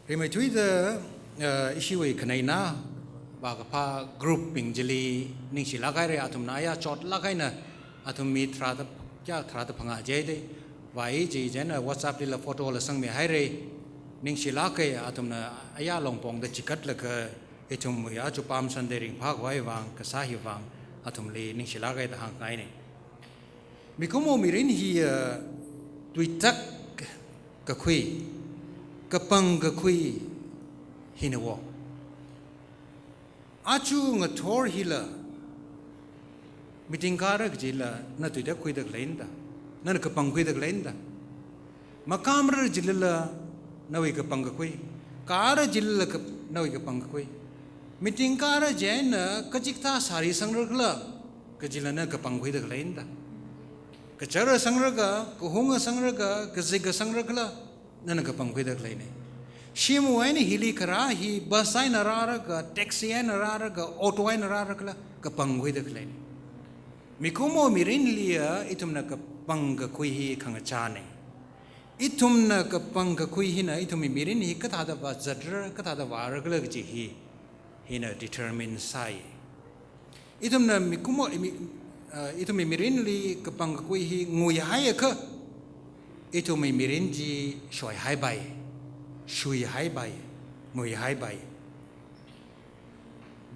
Remai tui the ishiwe kanaina baga pa group pingjili ningshi lagai re atum na ya chot lagai na atum mi trada kya trada phanga jede vai ji jena WhatsApp la photo la sang me hai re ningshi lagai atum na aya longpong da chikat la ka etum ya chu pam san de ring phak wai wang ka sa hi wang atum le ningshi lagai da hang kai ne mikomo mirin hi tuitak ka khui kapang ka khui hinawo achu nga thor hila meeting kara jila na tuida khui dak lenda na kapang khui dak lenda makamra jilla nawi kapang khui kara jilla nawi kapang khui meeting kara jena kajikta sari sangragla kajila na kapang khui dak lenda kachara sangraga kuhunga sangraga kaziga sangragla nana kapang khui dak lene shimu aini hili kara hi bus ai narara ka taxi ai narara ka auto ai narara ka kapang khui dak lene mikumo mirin lia itumna kapang khui hi khanga chane itumna kapang khui hi na itumi mirin hi katha da ba zadra katha da war ka ji hi hina determine sai itumna mikumo itumi mirin li kapang khui hi ngui hai ka itumi mirin ji shoi hai bai shui hai bai ngui hai bai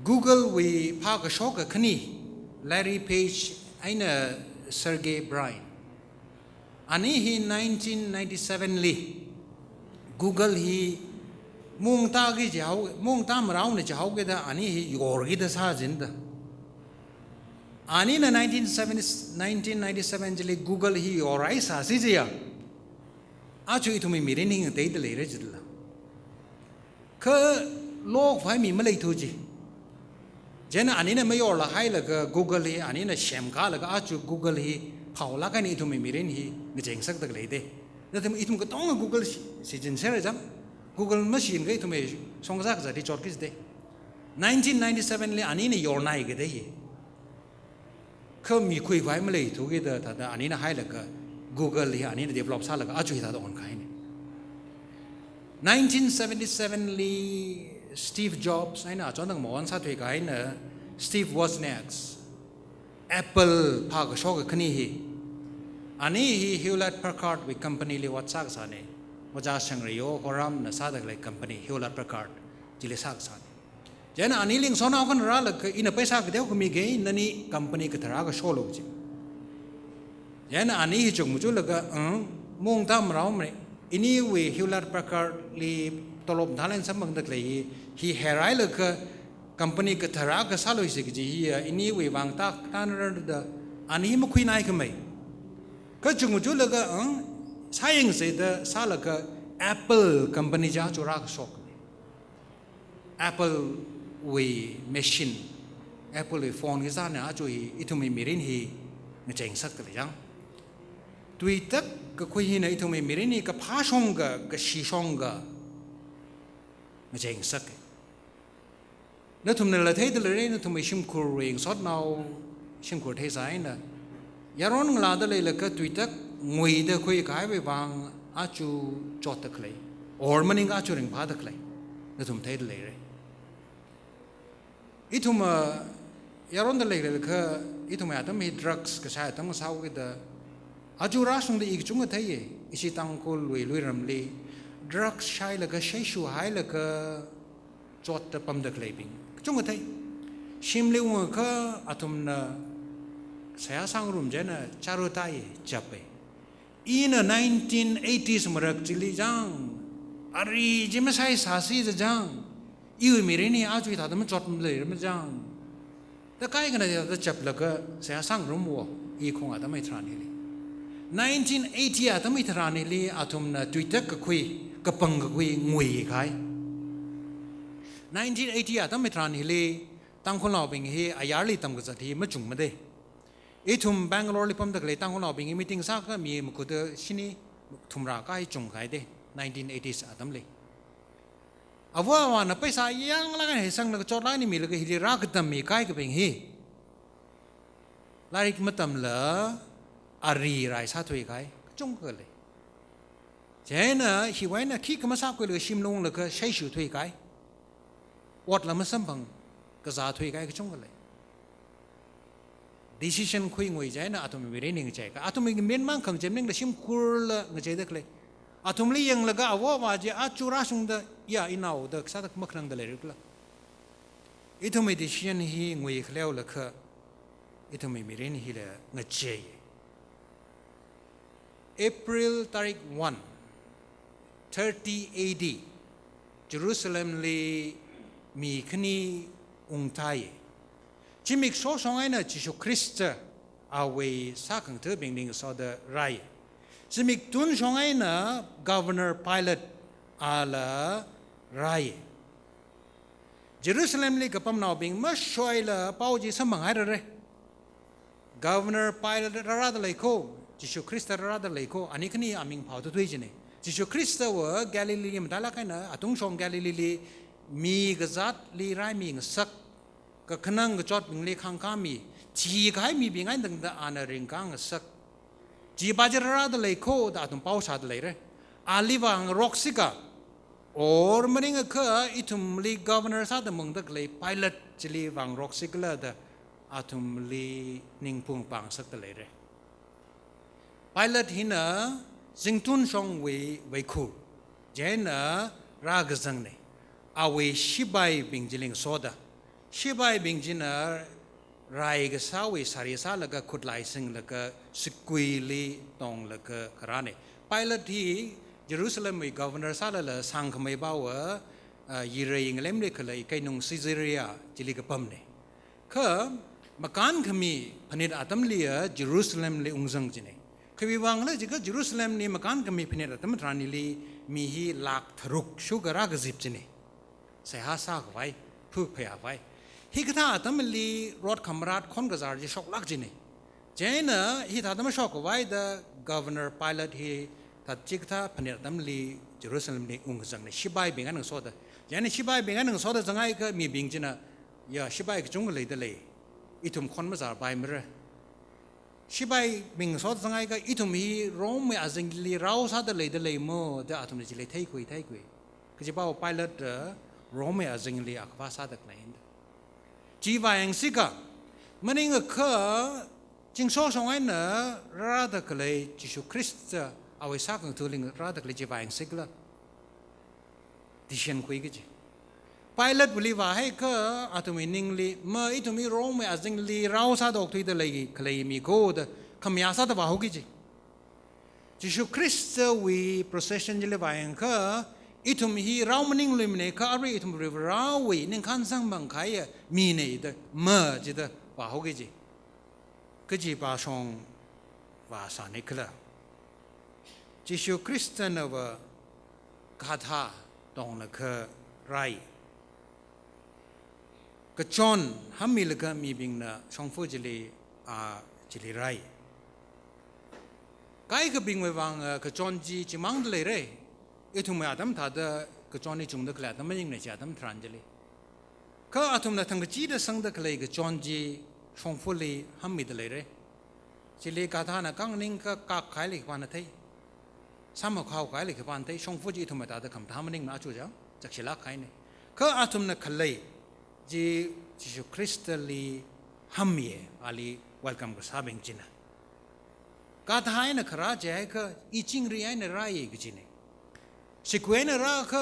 Google we pa ka shoka khani Larry Page aina Sergey Brin ani hi 1997 li Google hi mung ta gi jau mung ta marau ne jau ge da ani hi yor gi da sa jin da ani na 1997 jili Google hi yorai sa si ya achu itumi mirin hing te de le re jilla ka lok phai mi ma lei thu ji jena ani na mayor la hai la ga Google hi ani na shem ka la ga achu Google hi phau la ka ni itumi mirin hi ngi jeng sak dak le de na them itum ka tong Google si jin se re jam Google machine ga itumi song sak za di chot kis de 1997 le ani na yor nai ge de hi ka mi khui vai ma lei thu ge da ta ani na hai la ga Google hi ani na develop sa la ga achu hi ta on khai ne 1977 li Steve Jobs aina chon dang mon sa thoi ga aina Steve Wozniak Apple pha ga shok khani hi ani hi Hewlett Packard we company li wat sak sa ne waja sangriyo koram na sa dak le company Hewlett Packard jile sak sa ne jena ani ling sona kon ra la ina paisa ga deu ko mi ge nani company ka thara ga sho lo ji jena ani hi chung mu chu la ga mong tam raw me ini we Hewlett Packard li tolop dhalen samang dak le hi herai la ka company ka thara ka sa lo si ji hi ini we wang ta tan ra da ani ma khui nai ka mai ka chung mu chu la ga sayang se da sa la ka Apple company ja chu ra ka sok Apple we machine Apple we phone ki sa na chu hi itumi mirin hi nge cheng sak ka le jang tui tak ka khui hi na itumi mirin hi ka pha shong ga ka shi shong ga nge cheng sak na thum na la thei de le na thum shim khur ring sot nau shim khur thei sai na yaron ngla da le la ka tui tak ngui da khui kai we wang a chu chot tak le or maning a chu ring pha tak le na thum thei de le re ituma yaron da le ka ituma atam hi drugs ka sa atam sa ge da aju ra sung de ik chung thai ye isi tang ko lui lui ram le drugs shai la ga shai shu hai la ga chot ta pam dak le bing chung thai shim le wa ka atum na saya sang rum jena charu tai chape in 1980s marak chili jang ari jima sai sa si jang iu mirini aju ta dam chot le ram jang ta kai ga na ta chap la ka saya sang rum wo I khong ata mai thrani le 1980 ata mai thrani le atum na twitter ka khui ka pang ka khui ngui khai 1980 ata mai thrani le tang khon law bing he ayar li tam ga za thi ma chung ma de itum Bangalore li pam dak le tang khon law bing meeting sa ka mi mu ko de shini thumra kai chung khai de 1980s atam le awa wa na paisa yang la ga he sang na chot lai ni mi la ga hi ra ka tam mi kai ka bing hi larik matam la ari rai sa thoi kai chung ka le เจ้าน่ะหิวไว้น่ะขี้ก็มาทราบก็เลยชิมลงแล้วก็ใช้ชื่อถุยไก่วัดละมาสัมพังก็จะถุยไก่ก็จงกันเลย decision คุยงวยใจน่ะอาตุมไม่ได้หนึ่งใจก็อาตุมไม่เมียนมั่งขังเจมนึงแต่ชิมคุรละเงยใจเด็กเลยอาตุมลียังละก็เอาว่าจะอาจูราชงเดยาอินเอาเด็กสัตว์มักนังเดเลยรึเปล่าอีตุมไม่ decision ฮีงวยเขาเลี้ยวละก็อีตุมไม่มีเรื่องฮีละเงยใจ April ตาริก1 30 AD เยรูซาเล็มลีมีคณีองค์ไทยจิมิกโซสองไอ้น่ะจิชูคริสต์เอาไว้สักครั้งเธอเป็นดิ่งสอดไรจิมิกตุนสองไอ้น่ะ Governor Pilate อาละไรเยรูซาเล็มลีกับปั๊มนาวบิงมาช่วยละเป้าจีสมังไอ้เลย Governor Pilate ระดับเลยโคจิชูคริสต์ระดับเลยโคอันนี้คือนี่อามิงเผาตัวด้วยจีเนี่ยจิชูคริสต์ว่าแกลิลีมันได้ละกันนะอาตุงชงแกลิลีมีกษัตริย์ลีไรมีสักก็ขนังก็จอดบิงเลขังกามีจีก็ให้มีบิงไอ้ตั้งแต่อันเริงกังสักจีบาจาระดเลยโคดาตุมเป้าชาดเลยเร่อาลีวังร็อกซิกาโอ้มันยังก็อิทุมลีกัฟเนอร์ซาดมึงตักเลยไพลอตจีลีวังร็อกซิกละดาอาตุมลีนิงพุงปังสักเลยเร่ไพลอตหินะจิงตุนชงเวคูเจน่ารากจังเนี่ยเอาไว้ชิบายบิงจิลิงโซดาชิบายบิงจินาไรก็สาวสาริสาแล้วก็ขุดไหลซิงแล้วก็สกุยลีตองแล้วก็คราเนี่ยไปละที่เยรูซาเล็มมีกัฟเนอร์ซาละสังคมไม่บ้าว่ายีเรียงเล่มเล็กเลยใกล้นงซิซิเรียจิลิกปั๊มเนี่ยคือมาการขมีพนิดอาตัมเลียเยรูซาเล็มเลยองค์จังจีเนี่ยคือวิวังเลยจิก็เยรูซาเล็มนี่มาการขมีพนิดอาตัมทรานิลีมีฮีลักทรุกชูกระกจิบจีเนี่ยเสียหาซากไว้พูดเพียไว้ฮิกท่าตัมลีรถคำรัดคนกระจายช็อกลักจีนี่เจนฮิท่าตัมช็อกไว้ the governor pilot ฮิทัดจิกท่าพเนรตัมลีเยรูซาเล็มนี่องค์จังนี่ชิบายบิงอันหนึ่งโซดาเจนชิบายบิงอันหนึ่งโซดาจังไงก็มีบิงจีน่ะอย่าชิบายก็จงเลยเดเลยอีทุมคนมาจากไปมั้ยชิบายบิงโซดาจังไงก็อีทุมฮีโรมไม่อาจจะลีเราซาเดเลยมั้งเดี๋ยวอาทุมจะเลยไทยคุยก็จะบอก pilot โรมไม่อาจจะลีอักฟ้าซาเดกเลยจีวายังสิกะมันยังก็จิงโซ่สองไอ้เนอรัดก็เลยจิชูคริสต์เอาไว้สักตัวลิงรัดก็เลยจีวายังสิกละดิฉันคุยกันจีไปเล็ดบริวารให้ก็อาตุมินิงลีเมื่ออีตุมิโรมอาจิงลีเราซาดอกทุยเดเลยก็เลยมีโกดขมีอาซาดว่าหุกิจีจิชูคริสต์วี procession จิเลวายังก็อีทุมฮีเรามันนิ่งเลยมันเองก็อะไรอีทุมริวเราวีนิ่งขันสังบังไข่มีเนี่ยเดเมื่อจีเดว่าเขากี่จีก็จีบาชงว่าสานิกละจิชูคริสต์นะว่าคาถาตรงนั้นคือไรก็จอนฮัมมิลก็มีบิงนะชงฟูจิลีจิลีไรใครก็บิงไว้วางก็จอนจีมังเลยเร่อีทุมอาดัมท่าเดก็จอนนี่จงเด็กเลยอาดัมไม่ยิงเนี่ยอาดัมทรานเจลีก็อาทุมเนี่ยทั้งจีเดสังเด็กเลยก็จอนจีชงฟูลีฮัมมิดเลยเร่จิลีกาธานะกังนิ่งก็กักขายเลยปานเทยสามข้าวขายเลยปานเทยชงฟูจีทุมท่าเดคำถามมันนิ่งน่าจูจ้าจากศิลาขายเนี่ยก็อาทุมเนี่ยขเลยจีจิคริสต์ลีฮัมมีอาลีเวลคัมก็สาบิงจินะกาธายนะคราเจ้าก็อีจิงเรียนอะไรก็จิเนี่ยสิกเวนรัก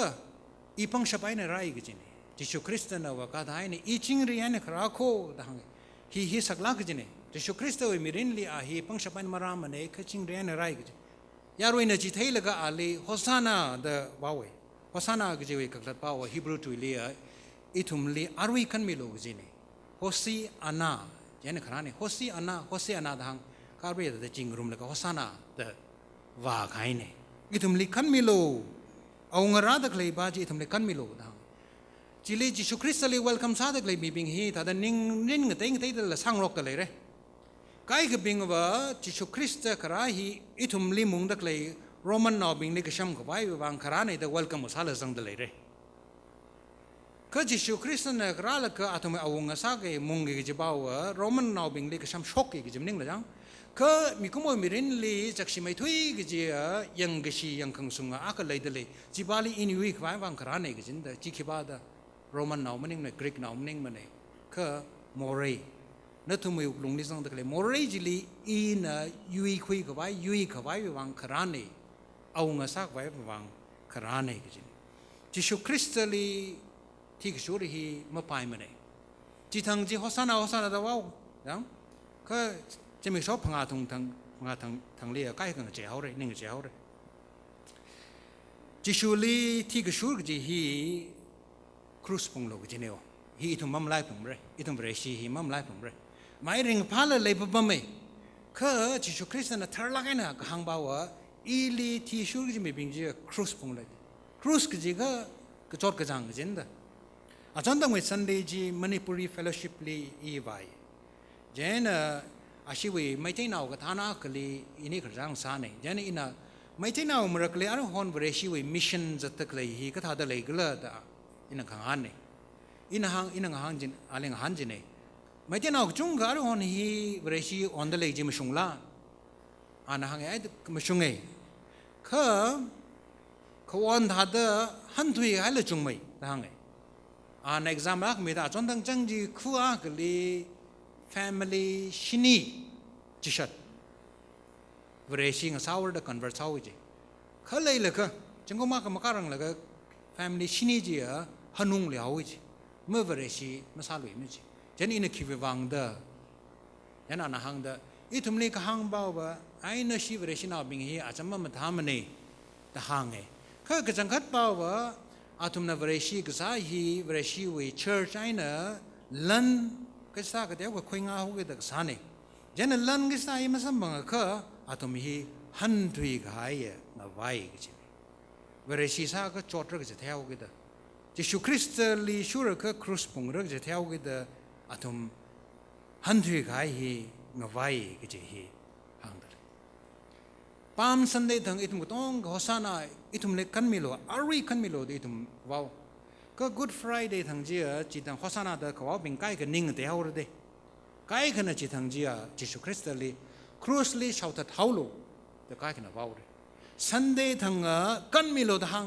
อีพังชไปนรายกิจนี่จิชูคริสต์นะว่ากาได้เนี่ยอีจิงเรียนคราโคดังฮีสักลักกิจนี่จิชูคริสต์ว่ามีเรื่องลีฮีพังชไปนมารามันเองก็จิงเรียนรายกิจยารวยนะจิตให้ละก็อาลีฮอสานาเดว่าเวฮอสานากิจเวกักลัดป้าวฮีบรูตุลีอีทุมลีอารวยขันมิโลกิจนี่ฮอซีอานายันคราเนี่ยฮอซีอานาดังการเรียนแต่จิงรุมละก็ฮอสานาเดว่าใครเนี่ยอีทุมลีขันมิโลเอาเงินรัดกเลยบาจีทำเลยกันไม่รู้ดังจิลีจิชูคริสต์เลยเวลคัมซาดกเลยมีบิงฮีแต่นิ่งเต็งเต็งละสังรกกันเลยเร่ใครก็บิงว่าจิชูคริสต์คราฮีอีทุมลีมุงดักเลยโรมันนอบิงเลยก็ช่างกับไว้วางคราในเดเวลคัมมุสาลสังเดเลยเร่ก็จิชูคริสต์เนี่ยคราละก็อาตุมเอาเงินซาเกมุงเกจิบ่าวโรมันนอบิงเลยก็ช่างช็อกเกจิมนิ่งเลยจัง ก็มีขโมยมีเรนลีจากชิไม่ถุยก็จะยังกษียังคังสุงอาก็เลยเดเลยจีบาลีอินวิกไว้วางคราเนี่ยก็จินเดจีคิบาดาโรมันนาวมันเองเนี่ยกรีกนาวมันเองมันเองก็โมเรย์นั่นทุ่มอยู่ลงลิซังตะเลยโมเรย์จิลีอินยูอีคุยกับไว้ยูอีกับไว้วางคราเนี่ยเอาเงาซักไว้วางคราเนี่ยก็จินจิชุคริสต์ลีที่ก็ช่วยให้มาไปมันเองจีทังจีฮอสนาดาวยังก็จะมีชอบพังอาทางเลี้ยใกล้กันเจ้าเลยนึ่งเจ้าเลยจิชูลีที่ก็ชูกจีฮีครูสปงโลกจีเนียวฮีอิทุมมัมไล่ผมเลยอิทุมเรชีฮีมัมไล่ผมเลยไม่เร่งพาเลยปุ๊บปั๊มไม่คือจิชูคริสต์น่ะทาร์ลักเนี่ยก็หางบ่าวอีลีที่ชูกจีไม่เป็นจีครูสปงเลยครูสกจีก็จอดกระจังจีนเด้ออาจารย์ตั้งไว้ซันเดย์จีมณีปุรีเฟลโลชิพลีอีไว้เจนอาชีพไม่ใช่นาวกับฐานะกลีอินี่กระจังสานเนี่ยยันอินะไม่ใช่นาวมรกลีอันฮอนบริชีวิมิชชั่นจัตตะกลีฮีก็ท่าเดเลยกลดอินะขังหันเนี่ยอินะขังจินอะไรขังหันจินเนี่ยไม่ใช่นาวจุงก็อันฮอนฮีบริชีออนเดเลยจิมชุงละอันหังไอ้มชุงไงเขาอันท่าเดหันทุยให้เลยจุงไม่หังไงอัน exam รักมีแต่จนตั้งจังจีคู่อักลีfamily ชินีจิชัดวเรชิงสาวร์ด convert สาวจีเขาเลยเลยก็จังก็มากมาการังเลยก็ family ชินีจีฮันุงเลยเอาจีเมื่อวเรชีมาสาลุยมั้ยจีจันอินคิววังเดยันอันหังเดอีทุ่มนี้ก็หังบ่าวไอ้นชีวเรชินาบิงฮีอาจจะมาทำนี่แต่หังไงเขาก็จังคัดบ่าวอาทุ่มนั้นวเรชีก็สาฮีวเรชีวิเชิร์ชไอ้น่ะลันก็สาก็เดี๋ยวก็คุยงาหูก็ได้สานี่ยันลันก็สาอีมาสัมบังก็อาทุ่มฮีฮันทุยก็หายมาไว้ก็จีวเรชีสาก็จอดก็จะเที่ยวก็ได้จิชูคริสต์ลีชูร์ก็ครูสปงก็จะเที่ยวก็ได้อาทุ่มฮันทุยก็หายมาไว้ก็จะฮีฮังเดปามสันเดย์ทั้งอิทุมก็ต้องก็ฮอสานาอิทุมเล็กขันมิโลอารีขันมิโลอิทุมว้าวก็ Good Friday ทั้งจีจิตังฮอสานาเดก็ว่าเป็นใกล้กันนิ่งเดียวเลยใกล้กันจิทั้งจีจิชูคริสต์ลีครูสลีชาวตัดเท้าโลแต่ใกล้กันว้าวเลย Sunday ทั้งกันมิโลทั้ง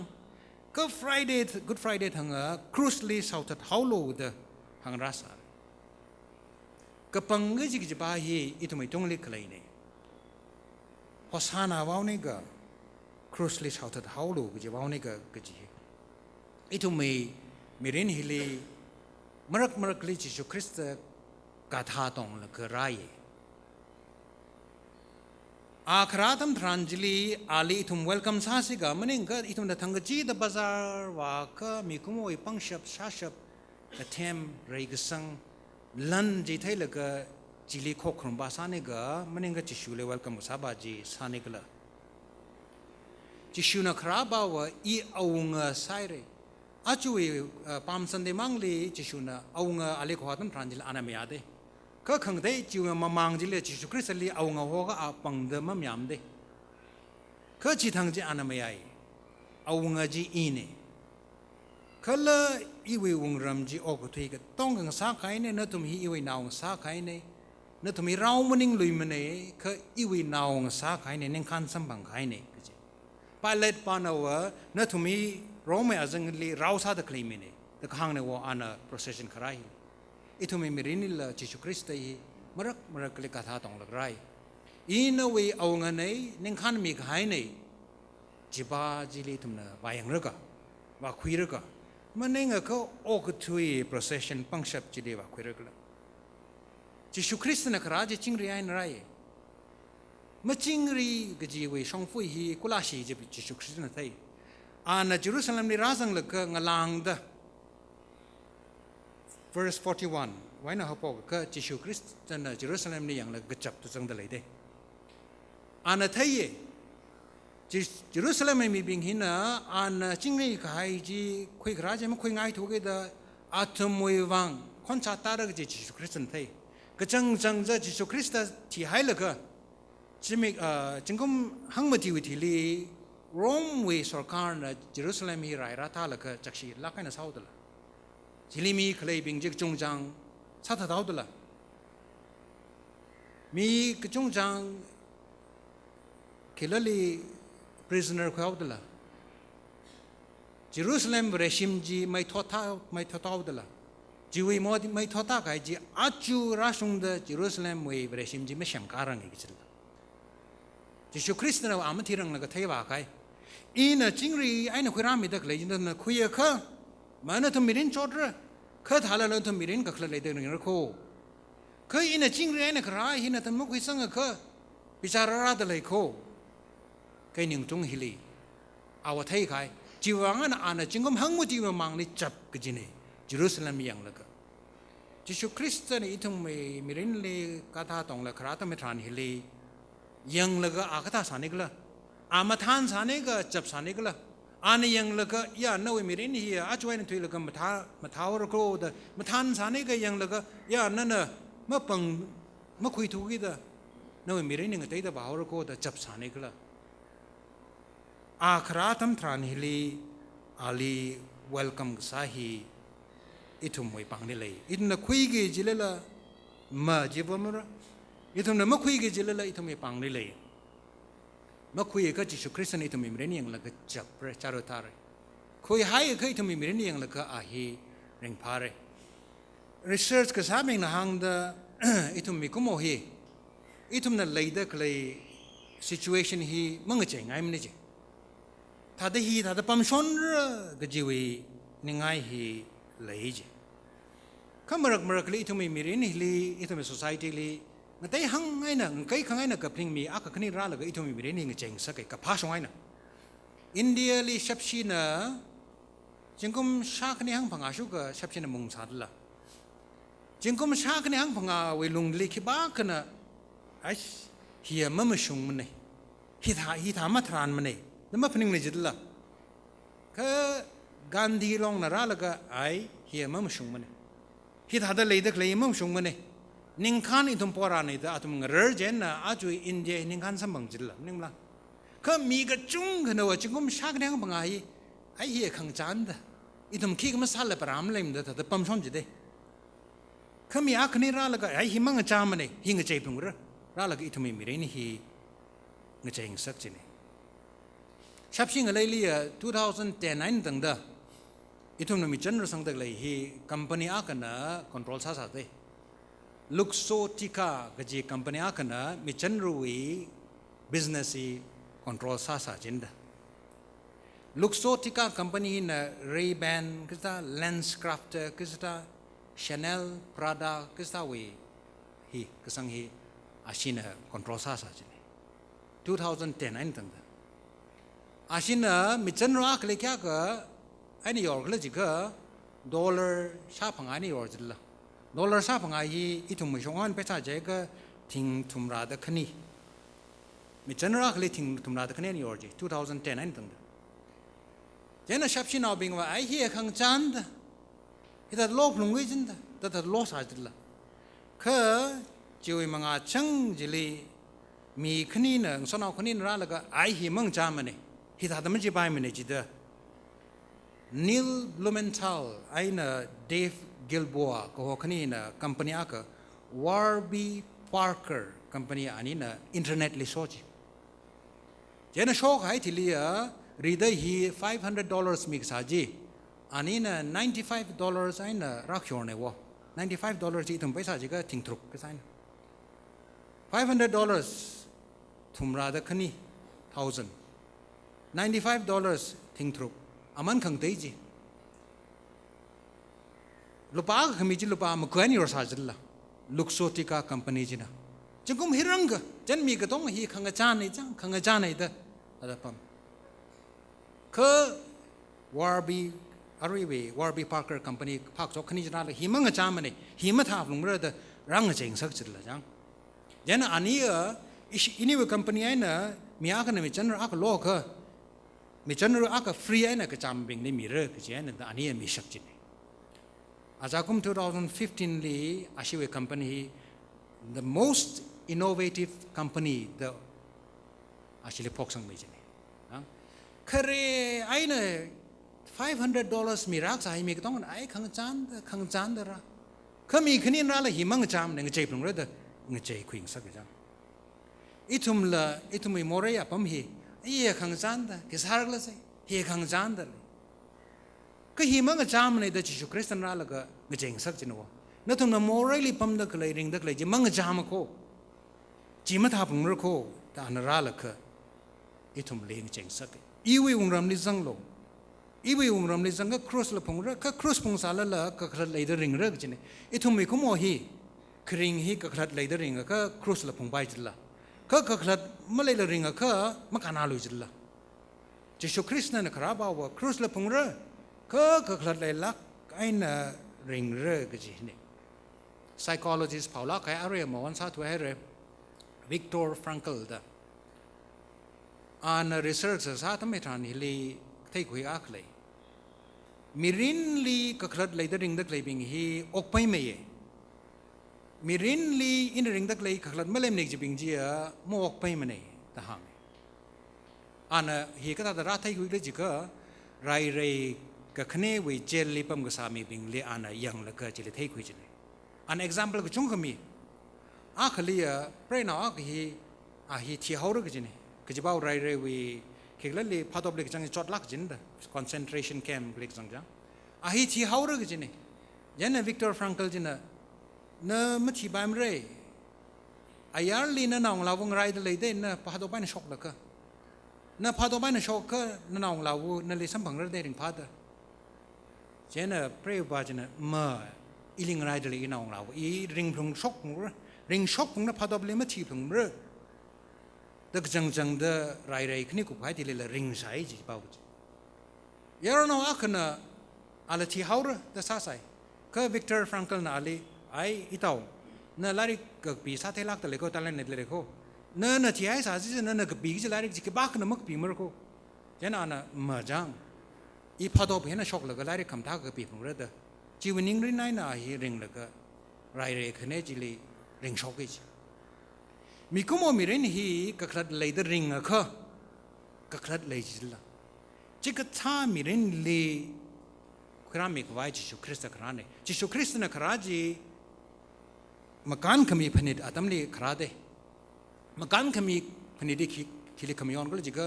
ก็ Good Friday ทั้งครูสลีชาวตัดเท้าโลเดหังรัสก็ปังก็จิบ้าฮีอิทุมไม่ต้องเล็กเลยเนี่ยฮอสานาว้าวนี่ก็ครูสลีชาวตัดเท้าโลก็จะว้าวนี่ก็จีอิทุมมีเรนฮิลีมรักลิจิชูคริสต์กาธาตองละก็ไรอาคราตัมทรันจิลีอาลีอิทุมเวลคัมซาสิกามันเองก็อิทุมเดทังกจีดบาซาร์ว่าก็มีคุโมยปังชับชาชับแต่เทมเรกสังลันจีไทยละก็จิลีโคครุมบาซาเนกามันเองก็จิชูเลเวลคัมซาบาจีซาเนกละจิชูนักราบาวอีเอาเงาไซเรอาช่วยปามสันเดมังลีจิชูน่ะเอาเงาอะไรขวาตั้มทรานจิลอานามีอาเดก็ขังได้จิวมามังจิเลจิชูคริสต์ลีเอาเงาหัวก็อาปังเดมามยามเดก็จิทังจิอานามีไอเอาเงาจีอินเน่ก็เลยอีเววงรำจีออกทุยก็ต้องกังสาขายเนี่ยนั่นทุ่มฮีอีเวนาวสาขายเนี่ยนั่นทุ่มฮีเรามันนิ่งลุยมันเนี่ยก็อีเวนาวสาขายเนี่ยนิ่งขันสัมบังขายเนี่ยก็จีไปเล็ดปานเอานั่นทุ่มฮีเราไม่อาจจะลีเราซาตะคลีมิเนี่ยแต่ข้างในว่าอันprocession ขรายอิทุมมีรินิลจิชูคริสต์ที่มรักลิกาธาตองลักไรอินเอาไว้เอาเงินเนี่ยนิ่งขันมีขายเนี่ยจีบ้าจีลีทุ่มน่ะวายังรึกะว่าคุยรึกะมันเองก็ออกทุย procession ปังชับจีลีว่าคุยรึกละจิชูคริสต์นักราชจิงรีไอ้นไรมาจิงรีก็จีเวชงฟุยฮีกุลาชีจิชูคริสต์นั่นไงอันเยรูซาเล็มนี่ร้าสังเล็กงลังเด verse 41ไว้นะเขาบอกก็จิชูคริสต์ในเยรูซาเล็มนี่อย่างเล็กกระจับตัวจังเดลัยเดอันเทียเยรูซาเล็มมีบิงหินะอันจิงรีขายจีคุยกราจมันคุยง่ายถูกเดอัตมวยวังคนชาตาร์กจิชูคริสต์นั่นเทียก็จังจะจิชูคริสต์ที่ให้เล็กจิมิจิงกุมหังมาที่วิธีลีโรมวิสรการนะเยรูซาเล็มมีรายรัฐาละก็จักชีลักให้น่าเศร้าตัวละจิลิมีเคลบิงจิกจงจังสัตว์เท่าตัวละ มีกระจงจังเคลลี prisoner เขาเอาเดล่ะเยรูซาเล็มเรชิมจีไม่ทอดเอาเดล่ะจีวีมอดไม่ทอดเอาไงจีอาจูราชงเดเยรูซาเล็มเวเรชิมจีไม่เชื่อมการังอีกสิล่ะจิชูคริสต์เราอามันที่รังนักเทวะใครอีน่ะจริงหรือไอ้น่ะคุยรามิดักเลยจินนั่นคุยข้ามันน่ะทำมิรินจอดระข้าถ่ายแล้วทำมิรินกับเลยเดินอย่างนั้นโคข้าอีน่ะจริงหรือไอ้น่ะคราอีน่ะทำมุกคุยสังข้าพิจารณาได้เลยโคใครหนึ่งจงฮิลีเอาว่าไทยใครจีวังอันน่ะจริงก็หังมุติว่ามังนี่จับกันจีนี่เยรูซาเล็มยังละก็จิชูคริสต์นี่ทุ่งมิรินเลยกาธาตองละคราตั้งไม่ทานฮิลียังละก็อากาศสานิกละอามาทานสานิกจับสานิกละอันนี้ยังละก็ยาโนวิมิรินเฮียอาจวยนั่นทุยละก็มาท้าวรโกดมาทานสานิกยังละก็ยานั่นน่ะมาปังมาคุยทุกิดโนวิมิรินยังแต่บ่าวรโกดจับสานิกละอาคราตัมทรานฮิลีอาลีเวลคัมสาฮีอิทุมวยปังนี่เลยอินน่ะคุยกี่จิเลละมาจีบว่ามั้งอิทุมน่ะมาคุยกี่จิเลละอิทุมวยปังนี่เลยมาคุยก็จิชุคริสต์นี่อิทุมวยมิเรนียงละก็จับเรจารุตาร์คุยหายก็อิทุมวยมิเรนียงละก็อาฮีเร่งพาร์รีเสิร์ชก็สามีน่ะฮังดาอิทุมวยกุโมฮีอิทุมน่ะเลยดักเลย situation ฮีมั่งเจงไงมันนี่เจถ้าได้ฮีถ้าได้ปั๊มชนก็จีวีนี่ไงฮีเลยจีข้ามรักเลยที่มีมิรินฮีที่มี society ลีงั้นแต่หังไงนะงั้นใครขังไงนะกับพิงมีอาคณีร้าแล้วก็ที่มีมิรินฮีเจงสักกับพาชงไงนะอินเดียลีชับชีนะจึงกุมชาคณีหังพังอาชุกชับชีนะมุงสัตละจึงกุมชาคณีหังพังอาเวลุงลีคิบ้ากันนะไอ้เฮียมั่มชงมันเนี่ยฮีถามาทรานมันเนี่ยนั่นมาพนึงเลยจิตละก็กันดีลองนาราแล้วก็ไอ้เฮียมั่มชงมันเนี่ยฮิตหาได้เลยดักเลยมั่มชงมันเนี่ยนิงขันอิทุมปอรานี่แต่อาตุมงเรอเจนนะอาจุยอินเดียนิงขันสมบังจิตละนึกละก็มีกระจุงกันว่าจึงก็ไม่ชักเนี่ยบังไอ้เฮียขังจันทร์อิทุมขี้ก็มาสั่นเลยปรามเลยมันแต่ปั๊มชนจิตเด้ก็มีอาคณีราแล้วก็ไอ้หิมังจามมันเนี่ยหิงกระเจ็บปงระราแล้วก็อิทุมมีเรนี่ฮีกระเจ็บสักจิตเนี่ยชับชิงอะไรเลีย2010ตั้งแต่อิทุมมีจันทร์สังเกตเลยฮีคอมพานีอากันนะคอนโทรลซาสัตย์ลุกโซติกาก็จีคอมพานีอากันนะมีจันทร์รู้บิสเนสซีคอนโทรลซาสัตย์จินดาลุกโซติกาคอมพานีนะเรย์แบนก็สตาเลนส์คราฟต์ก็สตาชาแนลพราดาก็สตาฮีก็สังฮีอาชินะคอนโทรลซาสัตย์จิน2010ตั้งแต่อาชินะมิจันทร์รักเลยแค่ก็ไอ้นี่ยอร์กเลยจิก$ชาพังไอ้นี่ยอร์กจิละ$ชาพังไอ้อีทุ่มไม่ชงอันเป็นชาเจก็ทิ้งทุ่มราดคันนี้มิจันทร์รักเลยทิ้งทุ่มราดคันนี้นี่ยอร์ก2010นั่นตั้งแต่เจน่าชับชินเอาบิงว่าไอ้เหี้ยขังจันทร์ที่ตัดโลภลงวิจินแต่ตัดโลภสายจิละคือจิวิมังอาชังจิลีมีคันนี้น่ะสนเอาคันนี้น่ะแล้วก็ไอ้เหี้ยมังจามันเนี่ยที่ตัดมันจะไปมันเนี่ยจิตนิลบลูเมนทัลไอ้น่ะเดฟกิลบัวก็หัวคันนี้น่ะคอมพานีก็วาร์บีพาร์เกอร์คอมพานีอันนี้น่ะอินเทอร์เน็ตลิโซจิเจน่าโชคให้ที่เลียรีดฮี$500มีกษาจีอันนี้น่ะ$95ไอ้น่ะรักชอนเนี่ยวะ$95ที่ทุ่มไปสาจีก็ทิ้งทรุกก็ใช่$500ทุ่มราดคันนี้1,000$95ทิ้งทรุกอามันขังเตจีลูกป้าขมิจิลูกป้ามาคุยนี่รสาจิละลุกโซติกาคอมพานีจีน่ะจังกุมฮิรังกะจันมีกระต้องฮีขังอาจารย์นี่จังขังอาจารย์นี่เด้ออะไรปั๊มคือวาร์บีอะไรเว้ยวาร์บีพาร์เกอร์คอมพานีภาคจอกขณีจีน่ะหิมังอาจารย์มันนี่หิมะท้าลงมาเด้อรังเจงสักจิละจังยันอันนี้อินี่เวคอมพานีไอ้น่ะมีอากันมีจันรักโลกมีจันรู้อาก็ฟรีไอ้น่ะก็จำเป็นได้มีเรื่องก็เจนแต่อันนี้มีสักจิตอาจากุม2015ลีอาชีวะ company the most innovative company the อาชีวะพกสังไม่ใช่ไหมคือไอ้น่ะ$500มีรักษาให้มีก็ต้องไอ้ขังจานเดอร์คือมีคนนี้น่าละหิมังจามเนี่ยเจ็บลงเลยเด้อ งใจคุยสักจังอีทุ่มละอีทุ่มอีโมเรียปั๊มฮีอีขังจานดะกิสฮาร์กละสิฮีขังจานดะเลยก็ฮีมันก็จามในเดชิชุคริสตันราละก็งใจสักจินวะนั่นทุ่มละโมเรียลีปั๊มดะก็เลยริงดะก็เลยจิมันก็จามโคจิมันทับงรโคแต่อันราละก็อีทุ่มเลี้ยงใจสักอีวิวงรำลิซังโลอีวิวงรำลิซังก็ครูสละพงระก็ครูสพงสาละละก็ครัดเลยเดริงเรื่องจินอีทุ่มมีคุ้มโอฮีคริงฮีก็ครัดเลยเดริงก็ครูสละพงไปจิละก็ครัดมาเลยเดริงก็มาการาลุจิละจิชุคริสต์นั่นครับว่าครูสละพงระก็ครัดเลยลักไอ้น่ะริงเรื่องก็จินี่ psychologist เผาลักไอ้อะไรมาวันซาตัวให้เรื่องวิกตอร์ฟรังเกิลเดอัน research ซาทำไมทานฮิลีที่คุยอักเลยมิรินลีก็ครัดเลยเดริงดักเลยบิงฮีออกไปไม่เยมิรินลีอินเริงดักเลยก็ครัดไม่เล่มเน็กจิบิงจีอะมั่วออกไปมันเองแต่หางอันฮีก็ตัดรัฐที่คุยเลยจิก็ไรก็คะแนนวิจัยลีปั๊มก็สามีบิงลีอันยังละก็จิเลที่คุยจิเลยอัน example ก็ชงก็มีอักลีอะเปรย์น่าอักฮีที่เขาเรื่องก็จิเนี่ยก็จะบอกไรวิเคกเลยพอตบเล็กจังจอดลักจินเด concentration camp เล็กจังจ้ะฮีที่เขาเรื่องก็จิเนี่ยยันน่ะวิกตอร์ฟรังเกิลจิน่ะเนอะไม่ที่บ้านเร่อายาลีน่ะน้องเราวงไรเดเลยเด่นน่ะพอตบไปน่ะช็อกเลยก็น่ะพอตบไปน่ะช็อกก็น่ะน้องเราน่ะเลยสัมผัสได้ถึงพอดยันน่ะเปรี้ยวบ้าจิน่ะมาอีลิงไรเดเลยน้องเราอีริงพงช็อกริงช็อกพงน่ะพอตบเลยไม่ที่พงเร่แต่ก็จังเดอไรขึ้นนี่กูไปที่เลยริงใส่จีบ่าวจียาร์น้องอักน่ะอะไรที่เขาเร่แต่ซาใส่ก็วิกตอร์ฟรังเกิลน่ะอะไรไอ้อีเต้าน่ะลาริกปีศาจที่ลักแต่เลยก็ตอนเล่นเนี่ยเลยก็น่ะที่ไอ้สาจิน่ะก็ปีกจะลาริกจีก็บ้ากันมักปีมันก็ยันน่ะมาจังอีพอตัวเห็นน่ะช็อกเลยก็ลาริกคำท้าก็ปีผมเร่เดอจีวันนี้ริงไหนน่ะฮีริงเลยก็ไรขึ้นเนี่ยจีเลยริงช็อกอีมีคุ้มมีเรื่องฮีก็คลัดเลยเดริงอะค่ะก็คลัดเลยจิละจิกท่ามีเรื่องเลยครามีกว่าจิชุคริสต์คราเนี่ยจิชุคริสต์น่ะคราจีมาการขมีพนิดอาตมลีคราเดมาการขมีพนิดที่ลิขมีออนก็เลยจิก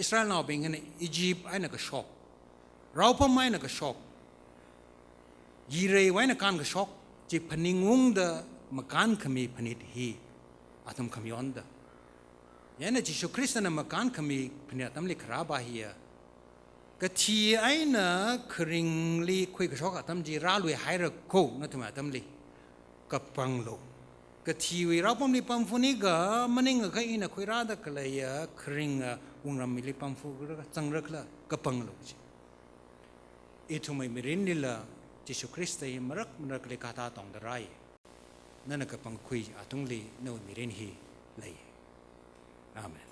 อิสราเอลน่าเป็นไงอียิปต์ไอ้น่ะก็ช็อกเราพม่าน่ะก็ช็อกยีเรย์ไว้น่ะการก็ช็อกจิพนิงุงเดมาการขมีพนิดฮีอาตมขมีอันเดยันจิชุคริสต์น่ะมาการขมีพนิดอาตมลีคราบาฮีก็ที่ไอ้น่ะคริงลีคุยกับช็อกอาตมจีราลุยหายระโคนั่นทำไมอาตมลีก็ปังโลก็ที่วิราปั๊มลีปั๊มฟูนี่ก็มันเองก็อินะคุยราดก็เลยคริงวงรำมิลีปั๊มฟูก็จังรักละก็ปังโลจีอีทุไม่มีรินนี่ละจิชุคริสต์ที่มรักเลยคาถาตองดรายนั่นก็ปังคุยอาตุงลีโนมิรินฮีเลยอาเมน